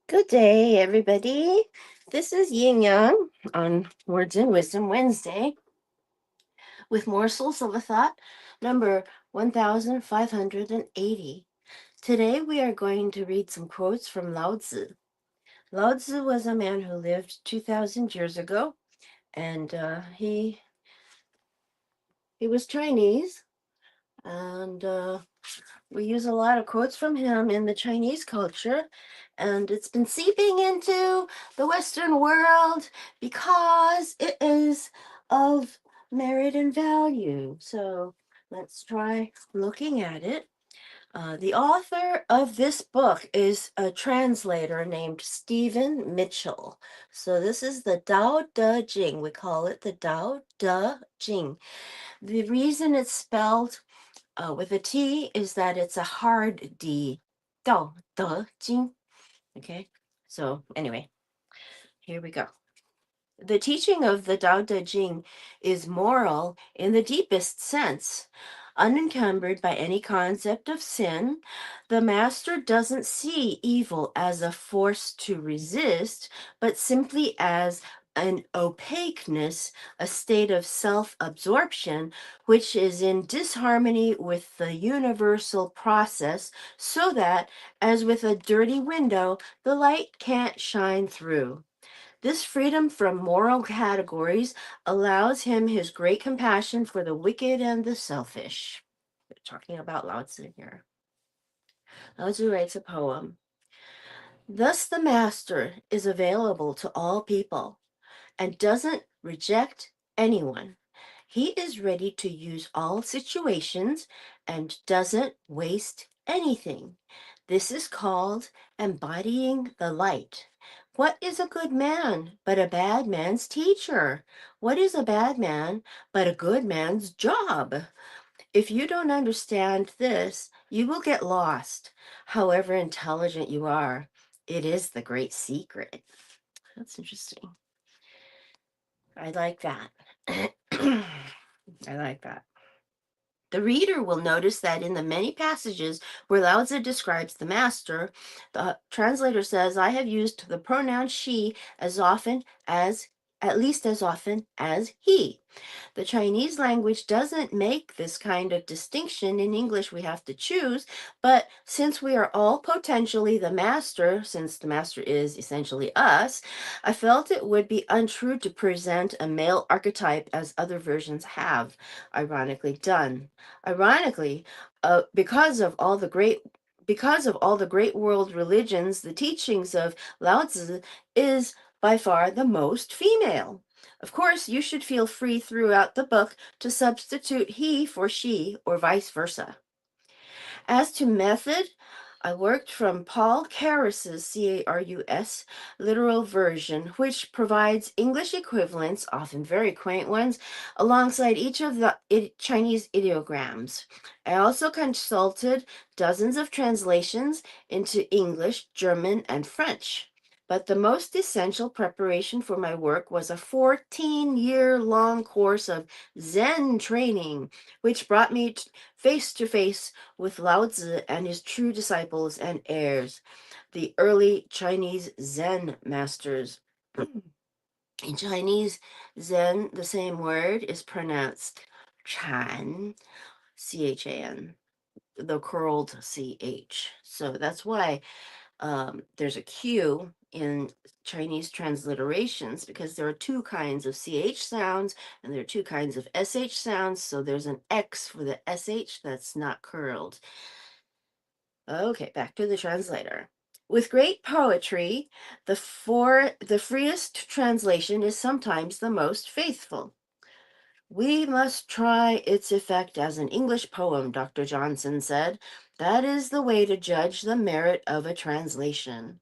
Good day, everybody. This is Yin Yang on Words and Wisdom Wednesday with Morsels of a Thought, number 1580. Today we are going to read some quotes from Lao Tzu. Lao Tzu was a man who lived 2,000 years ago, and he was Chinese, and we use a lot of quotes from him in the Chinese culture, and it's been seeping into the Western world because it is of merit and value. So let's try looking at it. The author of this book is a translator named Stephen Mitchell. So this is the Tao Te Ching. We call it the Tao Te Ching. The reason it's spelled with a T is that it's a hard D. Dao, de, jing. Okay. So anyway, here we go. The teaching of the Tao Te Ching is moral in the deepest sense. Unencumbered by any concept of sin, the master doesn't see evil as a force to resist, but simply as an opaqueness, a state of self absorption, which is in disharmony with the universal process, so that, as with a dirty window, the light can't shine through. This freedom from moral categories allows him his great compassion for the wicked and the selfish. We're talking about Lao Tzu here. Lao Tzu writes a poem. Thus the master is available to all people and doesn't reject anyone. He is ready to use all situations and doesn't waste anything. This is called embodying the light. What is a good man but a bad man's teacher? What is a bad man but a good man's job? If you don't understand this, you will get lost, however intelligent you are. It is the great secret. That's interesting. I like that. I like that. The reader will notice that in the many passages where Lao Tzu describes the master, the translator says, I have used the pronoun she as often as, at least as often as he. The Chinese language doesn't make this kind of distinction. In English, we have to choose. But since we are all potentially the master, since the master is essentially us, I felt it would be untrue to present a male archetype as other versions have, ironically done. Ironically, because of all the great world religions, the teachings of Lao Tzu is by far the most female. Of course, you should feel free throughout the book to substitute he for she or vice versa. As to method, I worked from Paul Carus's Carus literal version, which provides English equivalents, often very quaint ones, alongside each of the Chinese ideograms. I also consulted dozens of translations into English, German, and French. But the most essential preparation for my work was a 14-year-long course of Zen training, which brought me face to face with Lao Tzu and his true disciples and heirs, the early Chinese Zen masters. In Chinese, Zen, the same word, is pronounced Chan, Chan, the curled CH. So that's why there's a Q in Chinese transliterations because there are two kinds of CH sounds and there are two kinds of SH sounds. So there's an X for the SH that's not curled. Okay, back to the translator. With great poetry, the freest translation is sometimes the most faithful. We must try its effect as an English poem, Dr. Johnson said. That is the way to judge the merit of a translation.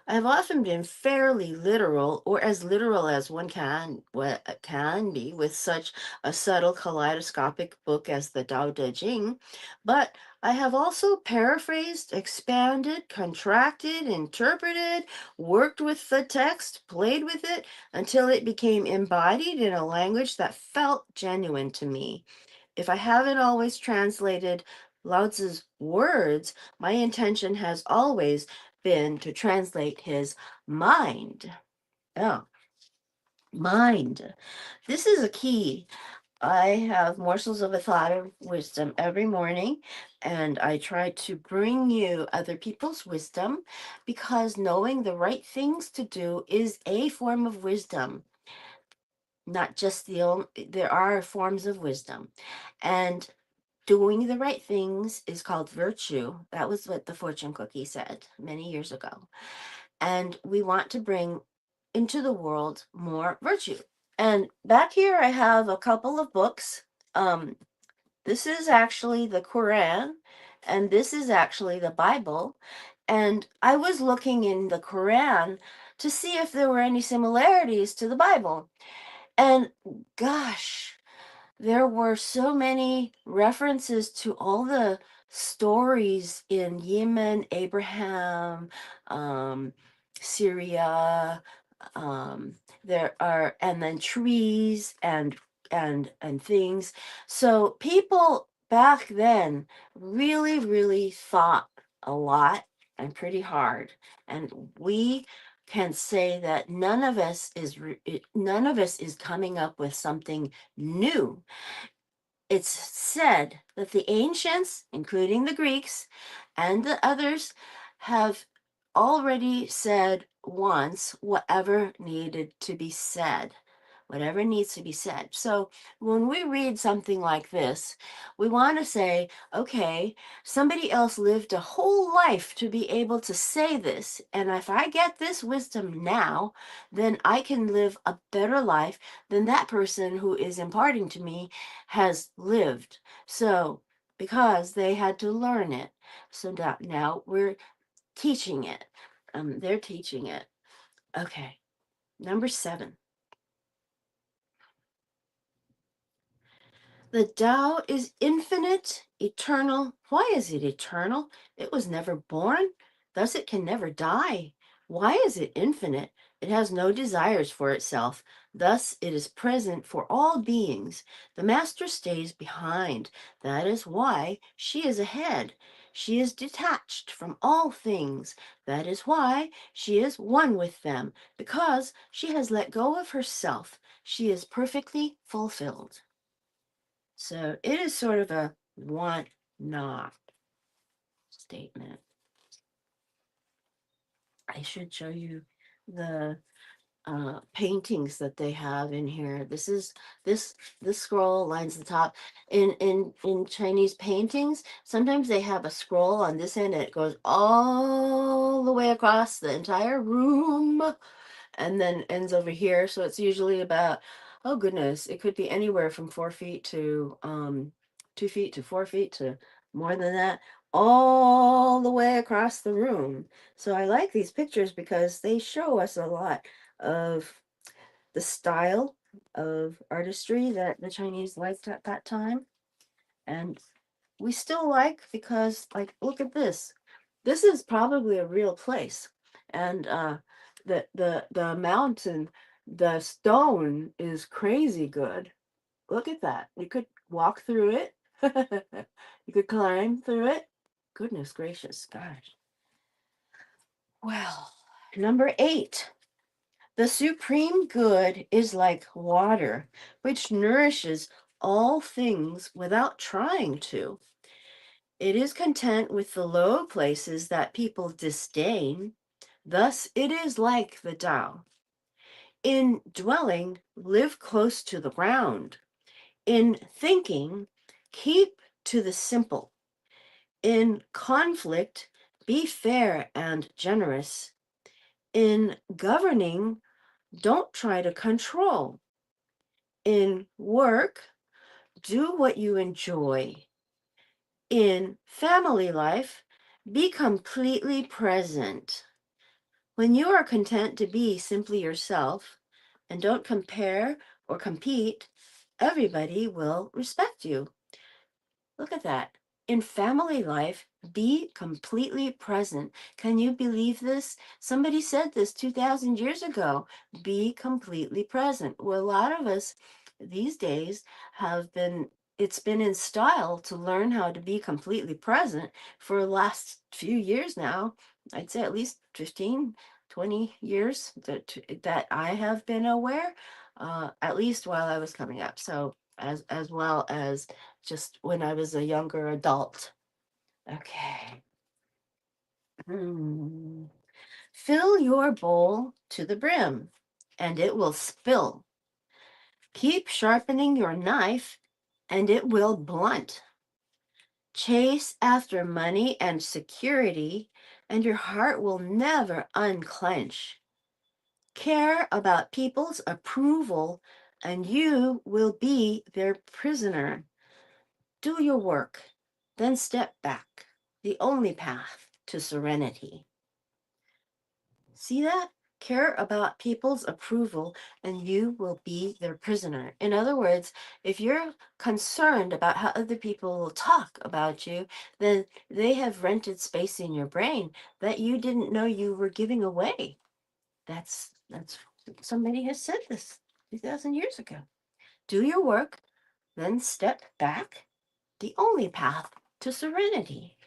I have often been fairly literal, or as literal as one can be with such a subtle kaleidoscopic book as the Tao Te Ching, but I have also paraphrased, expanded, contracted, interpreted, worked with the text, played with it until it became embodied in a language that felt genuine to me. If I haven't always translated Lao Tzu's words, my intention has always been to translate his mind. Oh, mind. This is a key. I have morsels of a thought of wisdom every morning, and I try to bring you other people's wisdom because knowing the right things to do is a form of wisdom, not just the only, there are forms of wisdom. And doing the right things is called virtue. That was what the fortune cookie said many years ago. And we want to bring into the world more virtue. And back here, I have a couple of books. This is actually the Quran, and this is actually the Bible. And I was looking in the Quran to see if there were any similarities to the Bible. And gosh, there were so many references to all the stories in Yemen, Abraham, um, Syria, there are, and then trees and things. So people back then really thought a lot and pretty hard, and we can say that none of us is coming up with something new. It's said that the ancients, including the Greeks and the others, have already said once whatever needed to be said. Whatever needs to be said. So when we read something like this, we want to say, okay, somebody else lived a whole life to be able to say this. And if I get this wisdom now, then I can live a better life than that person who is imparting to me has lived. So, because they had to learn it. So now we're teaching it. They're teaching it. Okay, number 7. The Tao is infinite, eternal. Why is it eternal? It was never born, thus it can never die. Why is it infinite? It has no desires for itself, thus it is present for all beings. The Master stays behind. That is why she is ahead. She is detached from all things. That is why she is one with them, because she has let go of herself. She is perfectly fulfilled. So it is sort of a want not statement. I should show you the paintings that they have in here. This scroll lines the top. In Chinese paintings, sometimes they have a scroll on this end and it goes all the way across the entire room and then ends over here. So it's usually about, oh goodness, it could be anywhere from 4 feet to 2 feet to 4 feet to more than that, all the way across the room. So I like these pictures because they show us a lot of the style of artistry that the Chinese liked at that time. And we still like because, like, look at this. This is probably a real place. And the mountain, the stone is crazy good. Look at that. You could walk through it. You could climb through it. Goodness gracious, gosh. Well, number 8. The supreme good is like water, which nourishes all things without trying to. It is content with the low places that people disdain. Thus, it is like the Tao. In dwelling, live close to the ground. In thinking, keep to the simple. In conflict, be fair and generous. In governing, don't try to control. In work, do what you enjoy. In family life, be completely present. When you are content to be simply yourself and don't compare or compete, everybody will respect you. Look at that. In family life, be completely present. Can you believe this? Somebody said this 2,000 years ago. Be completely present. Well, a lot of us these days it's been in style to learn how to be completely present for the last few years now. I'd say at least 15, 20 years that I have been aware, at least while I was coming up. So as well as just when I was a younger adult. Okay. Hmm. Fill your bowl to the brim, and it will spill. Keep sharpening your knife, and it will blunt. Chase after money and security, and your heart will never unclench. Care about people's approval, and you will be their prisoner. Do your work, then step back. The only path to serenity. See that? Care about people's approval, and you will be their prisoner. In other words, if you're concerned about how other people will talk about you, then they have rented space in your brain that you didn't know you were giving away. That's somebody has said this 2,000 years ago. Do your work, then step back. The only path to serenity.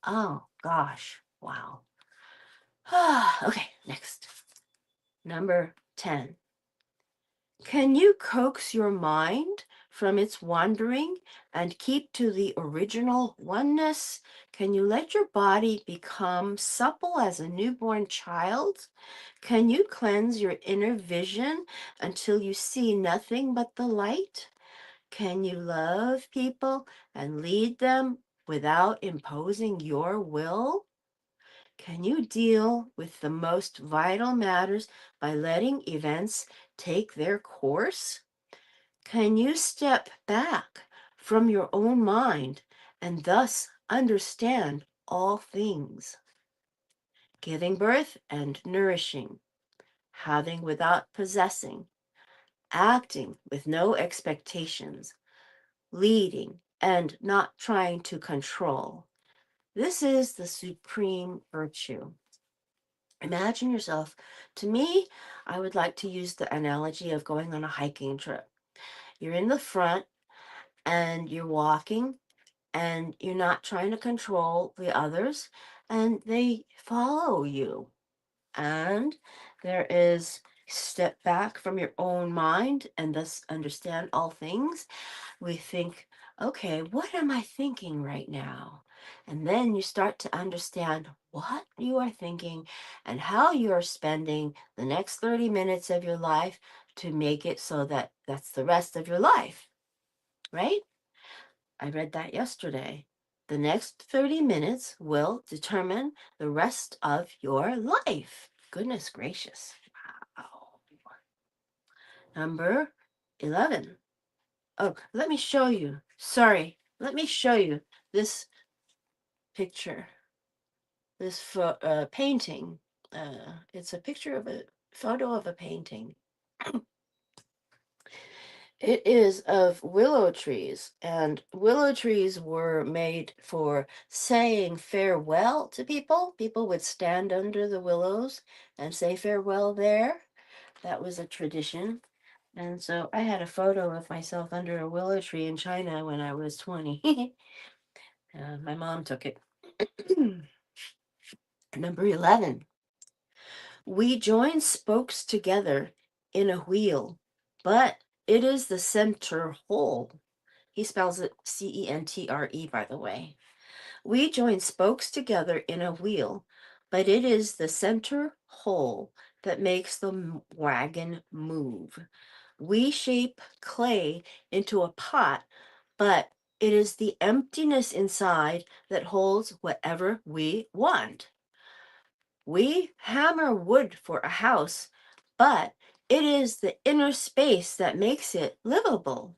Oh gosh, wow. Okay, next. Number 10. Can you coax your mind from its wandering and keep to the original oneness? Can you let your body become supple as a newborn child? Can you cleanse your inner vision until you see nothing but the light? Can you love people and lead them without imposing your will? Can you deal with the most vital matters by letting events take their course? Can you step back from your own mind and thus understand all things? Giving birth and nourishing, having without possessing, acting with no expectations, leading and not trying to control. This is the supreme virtue. Imagine yourself. To me, I would like to use the analogy of going on a hiking trip. You're in the front and you're walking and you're not trying to control the others and they follow you. And there is step back from your own mind and thus understand all things. We think, okay, what am I thinking right now? And then you start to understand what you are thinking and how you are spending the next 30 minutes of your life to make it so that that's the rest of your life, right? I read that yesterday. The next 30 minutes will determine the rest of your life. Goodness gracious. Wow. Number 11. Oh, let me show you. Sorry. Let me show you this picture, this painting. It's a picture of a photo of a painting. It is of willow trees, and willow trees were made for saying farewell to people. People would stand under the willows and say farewell there. That was a tradition. And so I had a photo of myself under a willow tree in China when I was 20. My mom took it. Number 11. We join spokes together in a wheel, but it is the center whole. He spells it CENTRE, by the way. We join spokes together in a wheel, but it is the center whole that makes the wagon move. We shape clay into a pot, but it is the emptiness inside that holds whatever we want. We hammer wood for a house, but it is the inner space that makes it livable.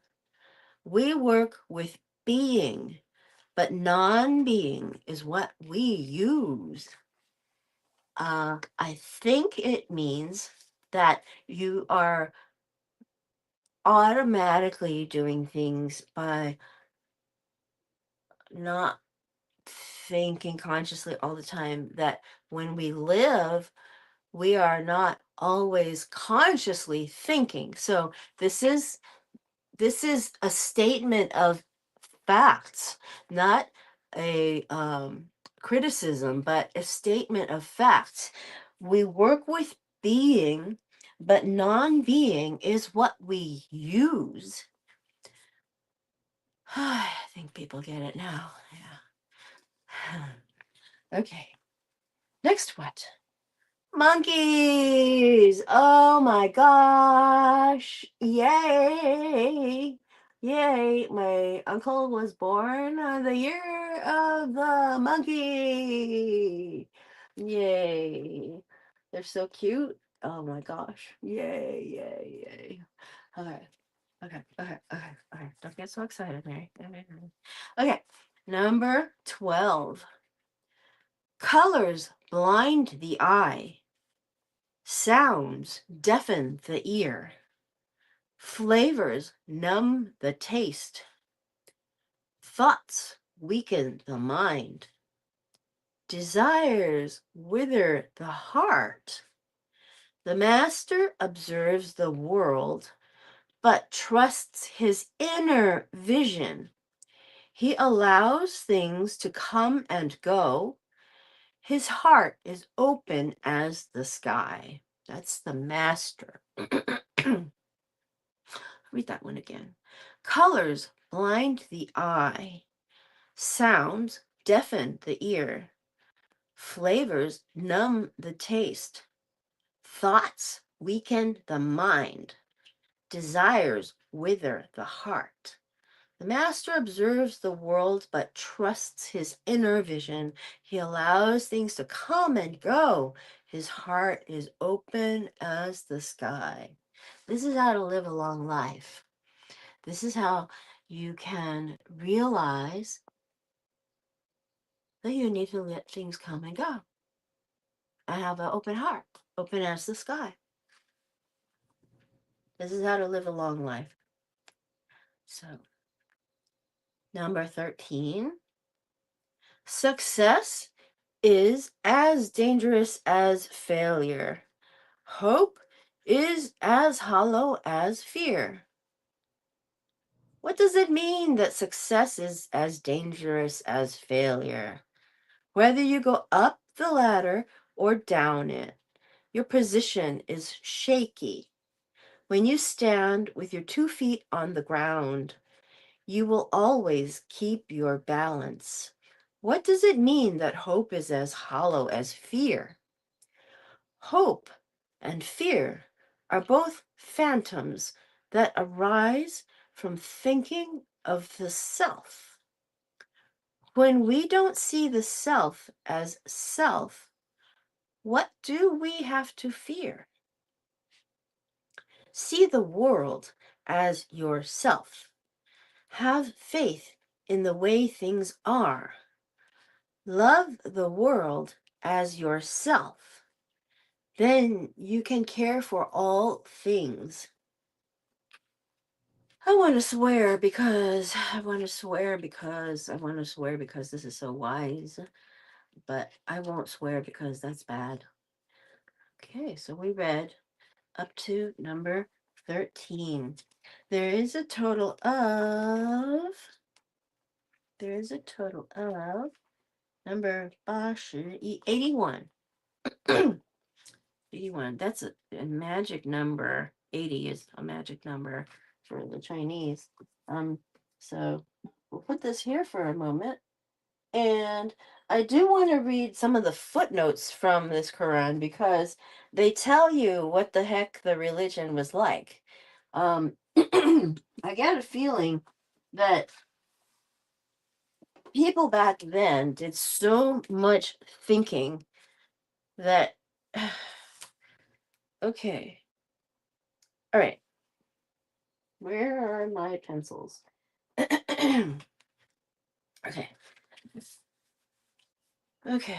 We work with being, but non being is what we use. I think it means that you are automatically doing things by not thinking consciously all the time, that when we live, we are not always consciously thinking. So this is a statement of facts, not a criticism, but a statement of fact. We work with being, but non-being is what we use. I think people get it now. Yeah. Okay. Next what? Monkeys! Oh my gosh! Yay! Yay! My uncle was born on the year of the monkey! Yay! They're so cute. Oh my gosh! Yay! Yay! Yay! Okay. Okay. Okay. Okay. Okay. Don't get so excited, Mary. Okay. Number 12. Colors blind the eye. Sounds deafen the ear. Flavors numb the taste. Thoughts weaken the mind. Desires wither the heart. The master observes the world, but trusts his inner vision. He allows things to come and go. His heart is open as the sky. That's the master. Read that one again. Colors blind the eye. Sounds deafen the ear. Flavors numb the taste. Thoughts weaken the mind. Desires wither the heart. The master observes the world but trusts his inner vision. He allows things to come and go. His heart is open as the sky. This is how to live a long life. This is how you can realize that you need to let things come and go and have an open heart, open as the sky. This is how to live a long life. So, number 13, success is as dangerous as failure. Hope is as hollow as fear. What does it mean that success is as dangerous as failure? Whether you go up the ladder or down it, your position is shaky. When you stand with your 2 feet on the ground, you will always keep your balance. What does it mean that hope is as hollow as fear? Hope and fear are both phantoms that arise from thinking of the self. When we don't see the self as self, what do we have to fear? See the world as yourself. Have faith in the way things are. Love the world as yourself. Then you can care for all things. I want to swear because this is so wise, but I won't swear because that's bad. Okay, so we read up to number 13. There is a total of number 81. 81. That's a magic number. 80 is a magic number for the Chinese. So we'll put this here for a moment. And I do want to read some of the footnotes from this Quran because they tell you what the heck the religion was like. I get a feeling that people back then did so much thinking that okay. All right. Where are my pencils? Okay. Okay.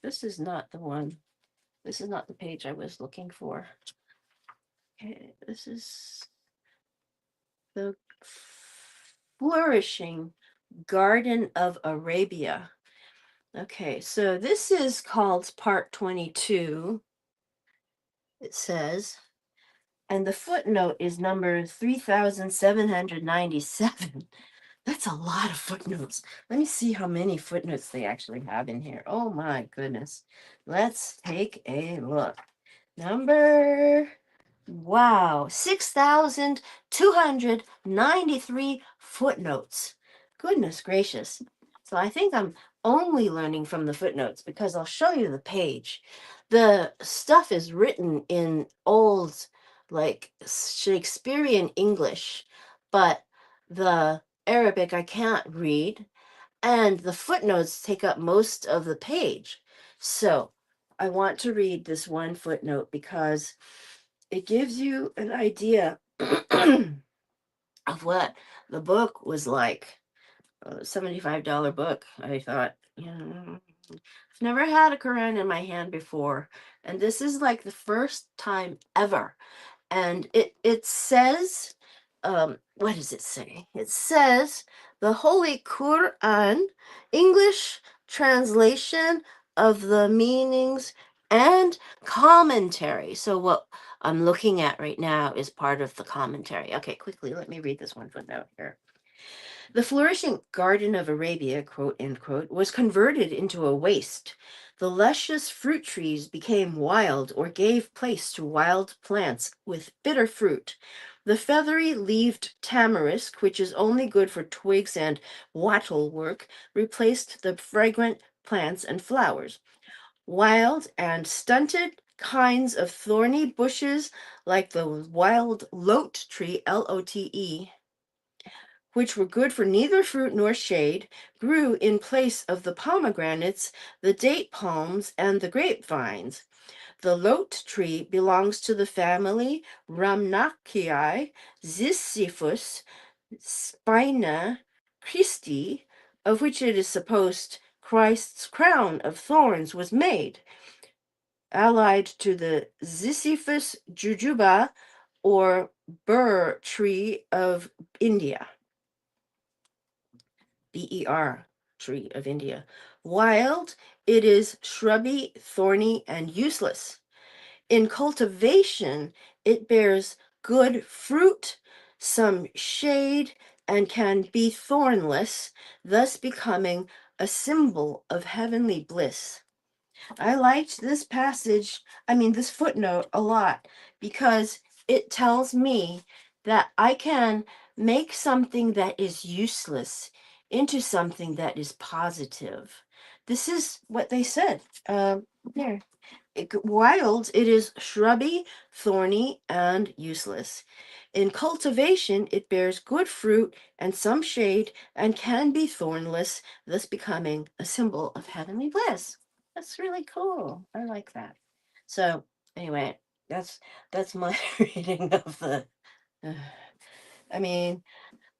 This is not the one. This is not the page I was looking for. Okay, this is the flourishing Garden of Arabia. Okay, so this is called part 22. It says, and the footnote is number 3797. That's a lot of footnotes. Let me see how many footnotes they actually have in here. Oh my goodness. Let's take a look. Wow, 6,293 footnotes. Goodness gracious. So I think I'm only learning from the footnotes because I'll show you the page. The stuff is written in old, like Shakespearean English, but the Arabic I can't read, and the footnotes take up most of the page. So I want to read this one footnote because it gives you an idea of what the book was like. A $75 book. I thought, I've never had a Quran in my hand before, and this is like the first time ever. And it says, what does it say? It says the Holy Quran, English translation of the meanings and commentary. So what I'm looking at right now is part of the commentary. Okay, quickly, let me read this one footnote here. The flourishing Garden of Arabia, quote, end quote, was converted into a waste. The luscious fruit trees became wild or gave place to wild plants with bitter fruit. The feathery leaved tamarisk, which is only good for twigs and wattle work, replaced the fragrant plants and flowers. Wild and stunted kinds of thorny bushes, like the wild lote tree, Lote, which were good for neither fruit nor shade, grew in place of the pomegranates, the date palms, and the grapevines. The lote tree belongs to the family Rhamnaceae, Ziziphus, Spina, Christi, of which it is supposed Christ's crown of thorns was made, allied to the Ziziphus jujuba, or burr tree of India. BER tree of India. Wild, it is shrubby, thorny, and useless. In cultivation, it bears good fruit, some shade, and can be thornless, thus becoming a symbol of heavenly bliss. I liked this footnote a lot because it tells me that I can make something that is useless into something that is positive. This is what they said. There. Wild, it is shrubby, thorny, and useless. In cultivation, it bears good fruit and some shade and can be thornless, thus becoming a symbol of heavenly bliss. That's really cool. I like that. So, anyway, that's my reading of the. I mean,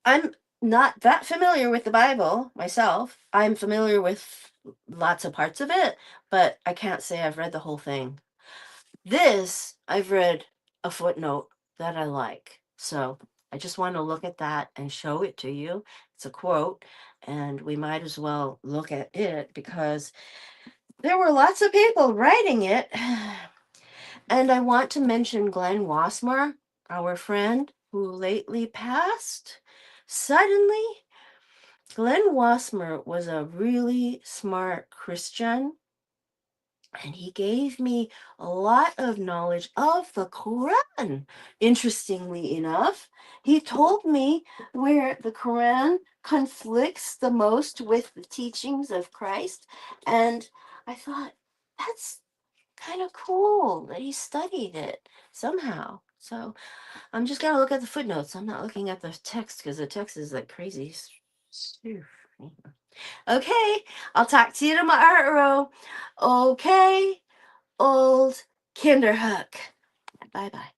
I'm not that familiar with the Bible myself. I'm familiar with lots of parts of it, but I can't say I've read the whole thing. This, I've read a footnote that I like. So I just want to look at that and show it to you. It's a quote, and we might as well look at it because there were lots of people writing it. And I want to mention Glenn Wassmer, our friend who lately passed suddenly. Glenn Wassmer was a really smart Christian, and he gave me a lot of knowledge of the Quran. Interestingly enough, he told me where the Quran conflicts the most with the teachings of Christ. And I thought, that's kind of cool that he studied it somehow. So I'm just going to look at the footnotes. I'm not looking at the text because the text is like crazy. Okay, I'll talk to you tomorrow. Okay, old Kinderhook. Bye bye.